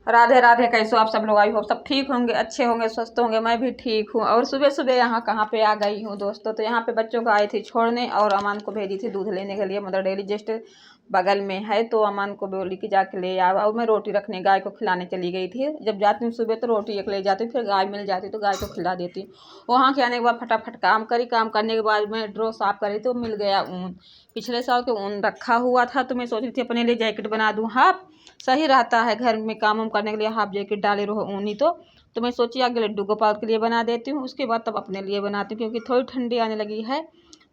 राधे राधे। कैसे हो आप सब लोग? आई होप सब ठीक होंगे, अच्छे होंगे, स्वस्थ होंगे। मैं भी ठीक हूँ। और सुबह सुबह यहाँ कहाँ पे आ गई हूँ दोस्तों, तो यहाँ पे बच्चों को आई थी छोड़ने और अमान को भेजी थी दूध लेने के लिए। मदर डेयरी जस्ट बगल में है, तो अमान को बोली कि जाके ले आओ। और मैं रोटी रखने गाय को खिलाने चली गई थी। जब जाती हूँ सुबह तो रोटी एक ले जाती हूँ, फिर गाय मिल जाती तो गाय को खिला देती हूँ। वहाँ के आने के बाद फटाफट काम करी। काम करने के बाद मैं ड्रॉ साफ करी तो मिल गया ऊन। पिछले साल के ऊन रखा हुआ था, तो मैं सोच रही थी अपने लिए जैकेट बना दूँ हाफ। सही रहता है घर में काम वाम करने के लिए, हाफ जैकेट डाले रहो ऊनी। तो मैं सोची आगे लड्डू गोपाल के लिए बना देती हूँ, उसके बाद तब अपने लिए बनाती हूँ, क्योंकि थोड़ी ठंडी आने लगी है।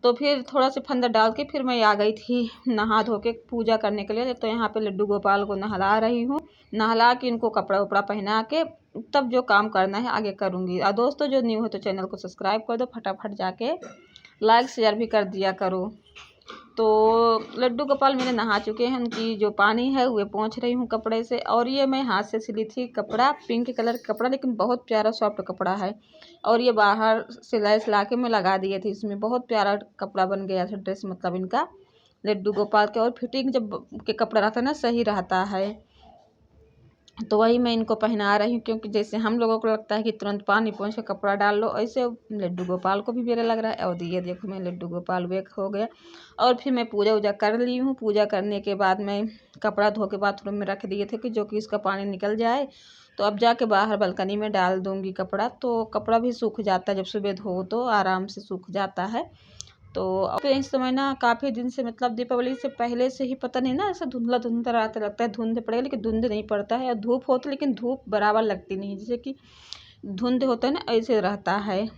तो फिर थोड़ा सा फंदा डाल के फिर मैं आ गई थी नहा धो के पूजा करने के लिए। तो यहाँ पे लड्डू गोपाल को नहला रही हूँ। नहला के इनको कपड़ा उपड़ा पहना के तब जो काम करना है आगे करूँगी। और दोस्तों जो न्यू हो तो चैनल को सब्सक्राइब कर दो, फटाफट जाके लाइक शेयर भी कर दिया करो। तो लड्डू गोपाल मेरे नहा चुके हैं, उनकी जो पानी है वो पोंछ रही हूँ कपड़े से। और ये मैं हाथ से सिली थी कपड़ा, पिंक कलर का कपड़ा, लेकिन बहुत प्यारा सॉफ्ट कपड़ा है। और ये बाहर सिलाई सिला के मैं लगा दिए थे, इसमें बहुत प्यारा कपड़ा बन गया था ड्रेस, मतलब इनका लड्डू गोपाल के। और फिटिंग जब के कपड़ा रहता है ना सही रहता है, तो वही मैं इनको पहना रही हूँ। क्योंकि जैसे हम लोगों को लगता है कि तुरंत पानी पहुँच के कपड़ा डाल लो, ऐसे लड्डू गोपाल को भी मेरा लग रहा है। और ये देखो मैं लड्डू गोपाल वेक हो गया। और फिर मैं पूजा वूजा कर ली हूँ। पूजा करने के बाद मैं कपड़ा धो के बाथरूम में रख दिए थे कि जो कि इसका पानी निकल जाए। तो अब जाके बाहर बालकनी में डाल दूँगी कपड़ा, तो कपड़ा भी सूख जाता है। जब सुबह धो तो आराम से सूख जाता है। तो अब इस समय ना काफ़ी दिन से, मतलब दीपावली से पहले से ही पता नहीं ना, ऐसा धुंधला धुंधला रहता, लगता है धुंध पड़ेगा लेकिन धुंध नहीं पड़ता है। और धूप होती लेकिन धूप बराबर लगती नहीं, जैसे कि धुंध होता है ना ऐसे रहता है।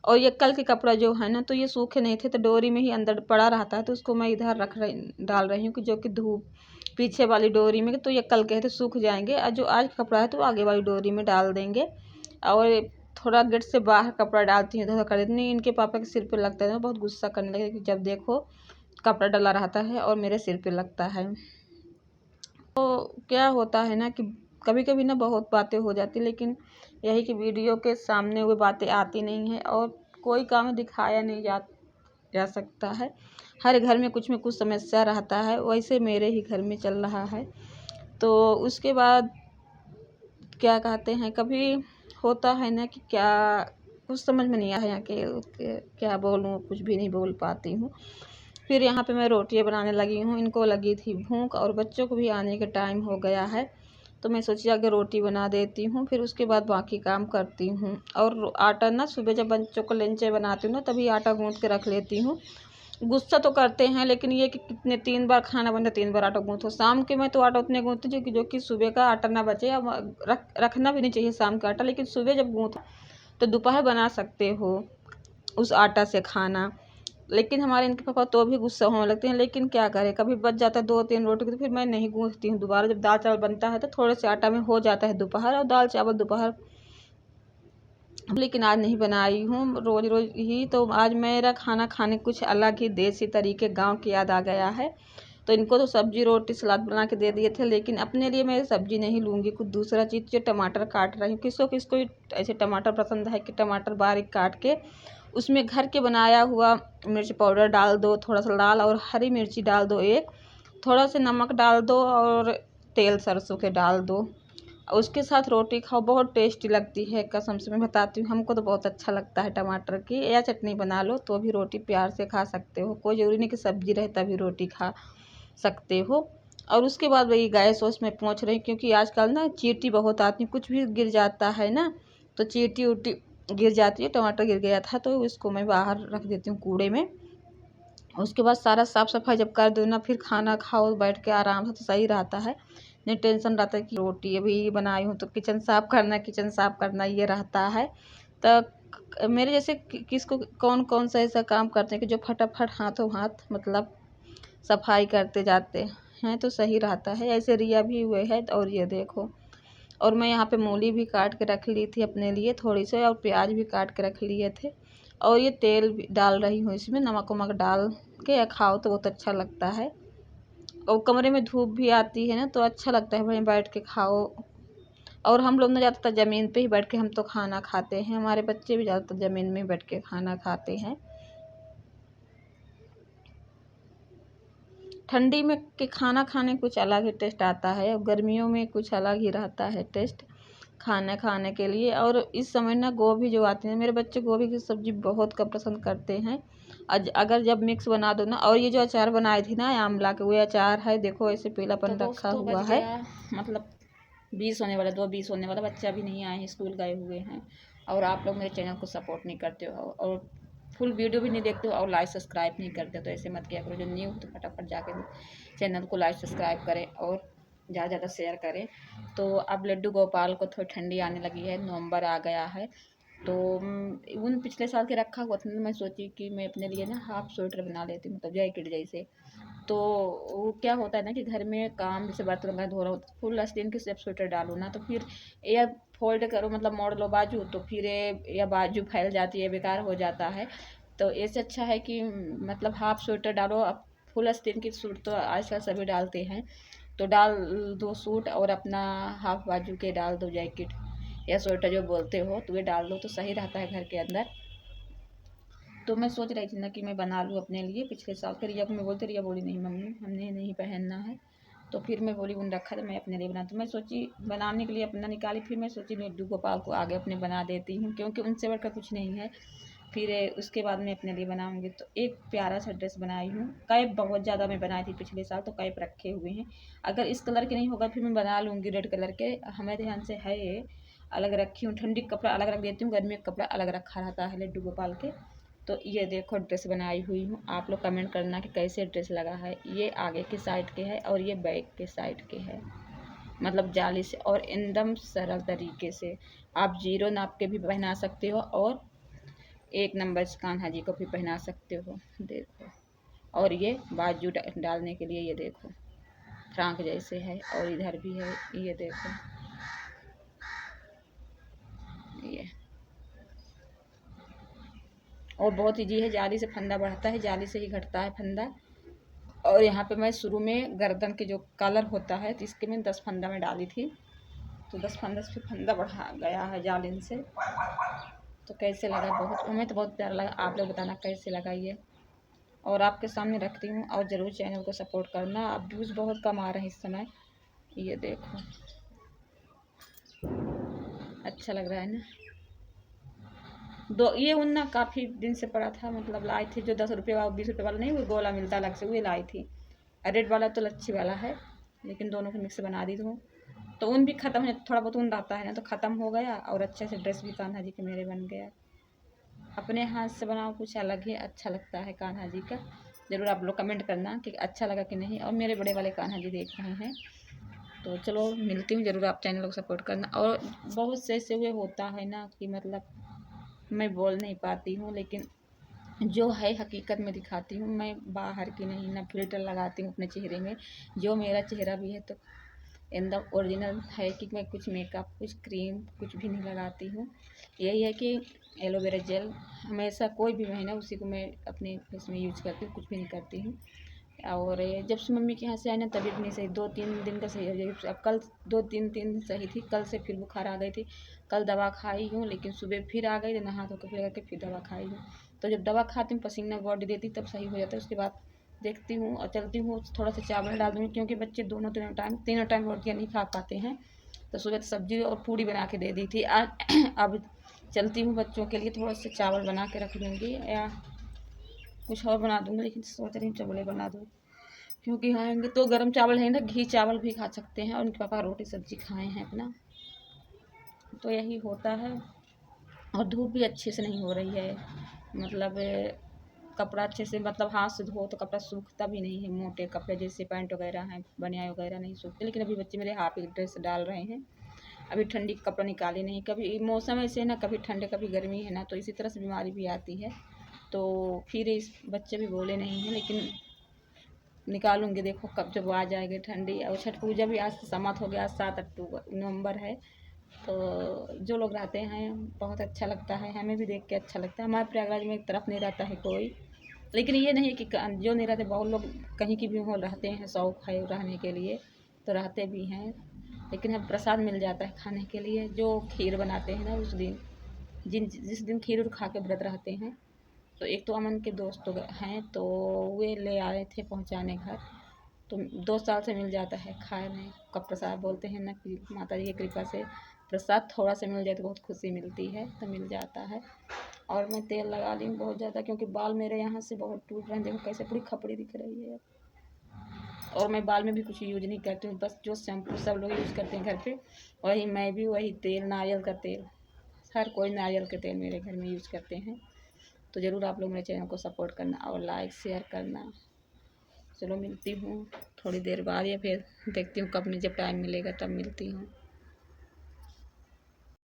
और ये कल के कपड़ा जो है ना, तो ये सूखे नहीं थे, तो डोरी में ही अंदर पड़ा रहता है, तो उसको मैं इधर डाल रही हूँ कि जो कि धूप पीछे वाली डोरी में, तो ये कल के थे सूख जाएंगे। और जो आज का कपड़ा है तो आगे वाली डोरी में डाल देंगे। और थोड़ा गेट से बाहर कपड़ा डालती हूँ, इधर कर देती हूँ। इनके पापा के सिर पे लगता है ना, बहुत गुस्सा करने लगे कि जब देखो कपड़ा डला रहता है और मेरे सिर पे लगता है। तो क्या होता है ना कि कभी कभी ना बहुत बातें हो जाती, लेकिन यही कि वीडियो के सामने वो बातें आती नहीं है और कोई काम दिखाया नहीं जा सकता है। हर घर में कुछ समस्या रहता है, वैसे मेरे ही घर में चल रहा है। तो उसके बाद क्या कहते हैं, कभी होता है ना कि क्या कुछ समझ में नहीं आया कि क्या बोलूँ, कुछ भी नहीं बोल पाती हूँ। फिर यहाँ पे मैं रोटियाँ बनाने लगी हूँ, इनको लगी थी भूख और बच्चों को भी आने के टाइम हो गया है। तो मैं सोची अगर रोटी बना देती हूँ, फिर उसके बाद बाकी काम करती हूँ। और आटा ना सुबह जब बच्चों को लंच बनाती हूँ ना, तभी आटा गूँथ के रख लेती हूँ। गुस्सा तो करते हैं, लेकिन ये कि कितने 3 बार खाना बनता है, 3 बार आटा गूँथो। शाम के मैं तो आटा उतने गूँथती हूँ जो कि सुबह का आटा ना बचे। अब रखना भी नहीं चाहिए शाम का आटा, लेकिन सुबह जब गूँथो तो दोपहर बना सकते हो उस आटा से खाना। लेकिन हमारे इनके पापा तो भी गुस्सा होने लगते हैं, लेकिन क्या करें, कभी बच जाता है 2-3 रोटी तो फिर मैं नहीं गूँथती हूँ दोबारा। जब दाल चावल बनता है तो थोड़े से आटा में हो जाता है दोपहर, और दाल चावल दोपहर। लेकिन आज नहीं बनाई हूँ रोज रोज ही। तो आज मेरा खाना खाने कुछ अलग ही देसी तरीके गांव की याद आ गया है। तो इनको तो सब्जी रोटी सलाद बना के दे दिए थे, लेकिन अपने लिए मैं सब्जी नहीं लूँगी, कुछ दूसरा चीज़। जो टमाटर काट रही हूँ, किसको किसको ऐसे टमाटर पसंद है कि टमाटर बारीक काट के उसमें घर के बनाया हुआ मिर्च पाउडर डाल दो, थोड़ा सा लाल और हरी मिर्ची डाल दो एक, थोड़ा सा नमक डाल दो और तेल सरसों के डाल दो। उसके साथ रोटी खाओ, बहुत टेस्टी लगती है, कसम से मैं बताती हूँ। हमको तो बहुत अच्छा लगता है टमाटर की, या चटनी बना लो तो भी रोटी प्यार से खा सकते हो। कोई ज़रूरी नहीं कि सब्जी रहे तभी रोटी खा सकते हो। और उसके बाद वही गैस वैस में पहुँच रही, क्योंकि आजकल ना चींटी बहुत आती है, कुछ भी गिर जाता है ना तो चींटी उटी गिर जाती है। टमाटर गिर गया था तो इसको मैं बाहर रख देती हूँ कूड़े में। उसके बाद सारा साफ़ सफाई जब कर दो ना, फिर खाना खाओ बैठ के आराम से, तो सही रहता है। नहीं टेंशन रहता है कि रोटी अभी बनाई हूँ तो किचन साफ़ करना ये रहता है। तो मेरे जैसे किसको कौन कौन सा ऐसा काम करते हैं कि जो फटाफट हाथों हाथ मतलब सफाई करते जाते हैं, तो सही रहता है। ऐसे रिया भी हुए है। और ये देखो, और मैं यहाँ पे मूली भी काट के रख ली थी अपने लिए थोड़ी सी, और प्याज भी काट के रख लिए थे। और ये तेल भी डाल रही हूँ, इसमें नमक वमक डाल के खाओ तो बहुत अच्छा लगता है। और कमरे में धूप भी आती है ना, तो अच्छा लगता है वहीं बैठ के खाओ। और हम लोग ना ज़्यादातर ज़मीन पे ही बैठ के हम तो खाना खाते हैं, हमारे बच्चे भी ज़्यादातर ज़मीन में बैठ के खाना खाते हैं। ठंडी में के खाना खाने कुछ अलग ही टेस्ट आता है और गर्मियों में कुछ अलग ही रहता है टेस्ट खाना खाने के लिए। और इस समय ना गोभी जो आती है, मेरे बच्चे गोभी की सब्ज़ी बहुत कम पसंद करते हैं। अगर जब मिक्स बना दो ना, और ये जो अचार बनाई थी ना आंवला के, वो अचार है देखो ऐसे पीलापन रखा हुआ है। मतलब 20 होने वाला 2:20 होने वाला, बच्चा भी नहीं आए हैं, स्कूल गए हुए हैं। और आप लोग मेरे चैनल को सपोर्ट नहीं करते हो और फुल वीडियो भी नहीं देखते हो और लाइक सब्सक्राइब नहीं करते हो, तो ऐसे मत किया करो। जो न्यू तो फटाफट जाके चैनल को लाइक सब्सक्राइब करें और ज़्यादा ज़्यादा शेयर करें। तो अब लड्डू गोपाल को थोड़ी ठंडी आने लगी है, नवंबर आ गया है, तो उन पिछले साल के रखा हुआ था, मैं सोची कि मैं अपने लिए ना हाफ स्वेटर बना लेती हूँ, मतलब जैकेट जैसे। तो वो क्या होता है ना कि घर में काम जैसे बर्तन वगैरह धो रहा हो, फुल आस्तीन के सेप स्वेटर डालो ना, तो फिर या फोल्ड करो, मतलब मोड़ लो बाजू, तो फिर या बाजू फैल जाती है, बेकार हो जाता है। तो इससे अच्छा है कि मतलब हाफ स्वेटर डालो। अब फुल आस्तीन की सूट तो आजकल सभी डालते हैं, तो डाल दो सूट और अपना हाफ बाजू के डाल दो जैकेट या स्वेटर जो बोलते हो, तो ये डाल दो तो सही रहता है घर के अंदर। तो मैं सोच रही थी ना कि मैं बना लूँ अपने लिए। पिछले साल के रिया को मैं बोलती, रिया बोली नहीं मम्मी हमने नहीं पहनना है, तो फिर मैं बोली उन रखा तो मैं अपने लिए बना, तो मैं सोची बनाने के लिए अपना निकाली, फिर मैं सोची लड्डू गोपाल को आगे अपने बना देती हूँ, क्योंकि उनसे बढ़कर कुछ नहीं है। फिर उसके बाद मैं अपने लिए बनाऊँगी। तो एक प्यारा सा ड्रेस बनाई हूँ। कैप बहुत ज़्यादा मैं बनाई थी पिछले साल, तो कैप रखे हुए हैं। अगर इस कलर के नहीं होगा फिर मैं बना लूँगी रेड कलर के, हमारे ध्यान से है ये। अलग रखी हूँ, ठंडी का कपड़ा अलग रख देती हूँ, गर्मी का कपड़ा अलग रखा रहता है लड्डू गोपाल के। तो ये देखो ड्रेस बनाई हुई हूँ। आप लोग कमेंट करना कि कैसे ड्रेस लगा है। ये आगे की साइड के है और ये बैक के साइड के है, मतलब जाली से और एकदम सरल तरीके से। आप जीरो नाप के भी पहना सकते हो और 1 नंबर कान्हा जी को भी पहना सकते हो, देखो। और ये बाजू डालने के लिए ये देखो फ्राक जैसे है, और इधर भी है, ये देखो ये। और बहुत ईजी है, जाली से फंदा बढ़ता है, जाली से ही घटता है फंदा। और यहाँ पे मैं शुरू में गर्दन के जो कलर होता है, तो इसके मैं 10 फंदा में डाली थी, तो 10 फंदा से फंदा बढ़ा गया है जालिन से। तो कैसे लगा, बहुत हमें तो बहुत प्यारा लगा। आप लोग बताना कैसे लगा ये। और आपके सामने रखती हूँ, और ज़रूर चैनल को सपोर्ट करना। अब व्यूज़ बहुत कम आ रहे हैं इस समय, ये देखो अच्छा लग रहा है ना। ये ऊन काफ़ी दिन से पड़ा था, मतलब लाई थी जो 10 रुपये वाला 20 रुपये वाला नहीं, वो गोला मिलता अलग से, वो लाई थी। रेड वाला तो लच्छी वाला है, लेकिन दोनों को मिक्स बना दी हूँ। तो ऊन भी ख़त्म है, थोड़ा बहुत ऊन रहता है ना, तो ख़त्म हो गया और अच्छे से ड्रेस भी कान्हा जी के मेरे बन गया। अपने हाथ से बनाओ कुछ अलग ही अच्छा लगता है कान्हा जी का। ज़रूर आप लोग कमेंट करना कि अच्छा लगा कि नहीं। और मेरे बड़े वाले कान्हा जी देख रहे हैं, तो चलो मिलती हूँ। ज़रूर आप चैनल को सपोर्ट करना। और बहुत से ऐसे हुए होता है ना कि मतलब मैं बोल नहीं पाती हूँ, लेकिन जो है हकीकत में दिखाती हूँ। मैं बाहर की नहीं, ना फिल्टर लगाती हूँ अपने चेहरे में। जो मेरा चेहरा भी है तो एकदम ओरिजिनल है, कि मैं कुछ मेकअप कुछ क्रीम कुछ भी नहीं लगाती हूँ। यही है कि एलोवेरा जेल हमेशा कोई भी महीना उसी को मैं अपने फेस में यूज करती हूँ, कुछ भी नहीं करती हूँ। और जब से मम्मी के यहाँ से आई ना, तबीयत नहीं सही, 2-3 दिन का सही है। अब कल 2-3 दिन सही थी, कल से फिर बुखार आ गई थी। कल दवा खाई हूँ, लेकिन सुबह फिर आ गई, नहा धो के फिर करके फिर दवा खाई हूँ। तो जब दवा खाती हूँ पसीना बॉडी देती तब सही हो जाता है। उसके बाद देखती हूँ और चलती हूँ, थोड़ा सा चावल डाल दूँगी, क्योंकि बच्चे तीनों टाइम रोटियाँ नहीं खा पाते हैं। तो सुबह सब्जी और पूड़ी बना के दे दी थी आज। अब चलती हूँ, बच्चों के लिए थोड़ा सा चावल बना के रख दूँगी या कुछ और बना दूँगी, लेकिन सोच रही हूँ चावल बना दूँ, क्योंकि आएंगे तो गर्म चावल है ना, घी चावल भी खा सकते हैं। और उनके पापा रोटी सब्जी खाए हैं अपना, तो यही होता है। और धूप भी अच्छे से नहीं हो रही है, मतलब कपड़ा अच्छे से, मतलब हाथ से धो तो कपड़ा सूखता भी नहीं है। मोटे कपड़े जैसे पैंट वगैरह हैं, बनियान वगैरह नहीं सूखते। लेकिन अभी बच्चे मेरे हाफ ही ड्रेस डाल रहे हैं, अभी ठंडी का कपड़ा निकाले नहीं। कभी मौसम ऐसे है ना, कभी ठंड कभी गर्मी है ना, तो इसी तरह से बीमारी भी आती है। तो फिर इस बच्चे भी बोले नहीं हैं, लेकिन निकालूंगी। देखो कब जब आ जाएगी ठंडी। और छठ पूजा भी आज से समाप्त हो गया, आज 7 नवंबर है। तो जो लोग रहते हैं बहुत अच्छा लगता है, हमें भी देख के अच्छा लगता है। हमारे प्रयागराज में एक तरफ नहीं रहता है कोई, लेकिन ये नहीं है कि जो नहीं रहते, बहुत लोग कहीं की भी हो रहते हैं, शौक है रहने के लिए तो रहते भी हैं। लेकिन हम प्रसाद मिल जाता है खाने के लिए, जो खीर बनाते हैं ना उस दिन, जिस दिन खीर खा के व्रत रहते हैं। तो एक तो अमन के दोस्त हैं, तो वे ले आए थे पहुंचाने घर, तो 2 साल से मिल जाता है खाने का प्रसाद। बोलते हैं ना कि माता जी की कृपा से प्रसाद थोड़ा सा मिल जाए तो बहुत खुशी मिलती है, तो मिल जाता है। और मैं तेल लगा ली हूँ बहुत ज़्यादा, क्योंकि बाल मेरे यहाँ से बहुत टूट रहे हैं। देखो कैसे पूरी खपड़ी दिख रही है। और मैं बाल में भी कुछ यूज नहीं करती हूँ, बस जो शैम्पू सब लोग यूज़ करते हैं घर पे वही मैं भी वही तेल, नारियल का तेल, हर कोई नारियल के तेल मेरे घर में यूज़ करते हैं। तो ज़रूर आप लोग मेरे चैनल को सपोर्ट करना और लाइक शेयर करना। चलो मिलती हूँ थोड़ी देर बाद, या फिर देखती हूँ कब मुझे टाइम मिलेगा तब मिलती हूँ।